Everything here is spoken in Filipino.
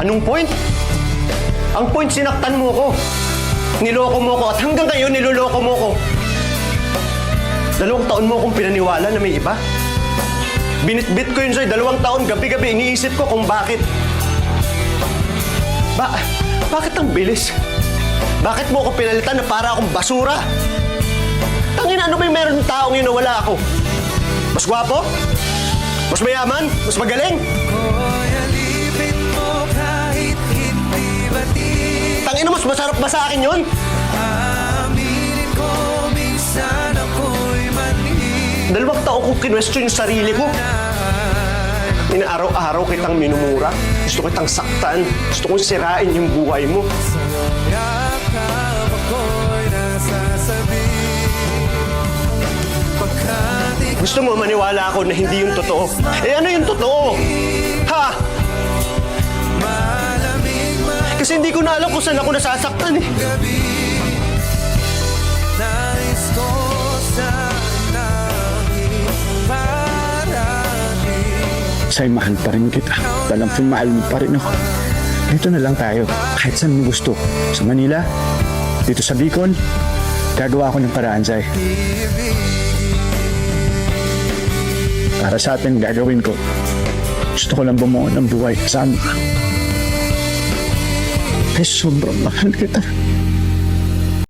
Anong point? Ang point, sinaktan mo ko. Niloko mo ko at hanggang ngayon niloloko mo ko. 2 taon mo akong pinaniwala na may iba. Binitbit ko yun sa'yo 2 taon, gabi-gabi iniisip ko kung bakit. Bakit ang bilis? Bakit mo ako pinalitan na para akong basura? Tangina, ano ba yung meron ng taong yun na wala ako? Mas gwapo? Mas mayaman? Mas magaling? Tangina, mas masarap ba sa akin yun? Aminin ko minsan ako'y mali. 2 taon kong kinwestiyon yung sarili ko. Inaaraw-araw kitang minumura. Gusto kitang saktan. Gusto kong sirain yung buhay mo. Yakap ako'y nasasabi. Pagkat Gusto mo maniwala ako na hindi yung totoo. Eh ano yung totoo? Ha? malamig Kasi hindi ko na alam kung saan ako nasasaktan eh. magabi, nais ko sanang iparating. Say, mahal pa rin kita. Talagang mahal mo pa rin ako. Dito na lang tayo. Kahit saan mo gusto. Sa Manila, dito sa Bicol, gagawa ko ng paraan, Say. Para sa atin, gagawin ko. Gusto ko lang bumuo ng buhay kasama ka. Ay, sobrang mahal kita.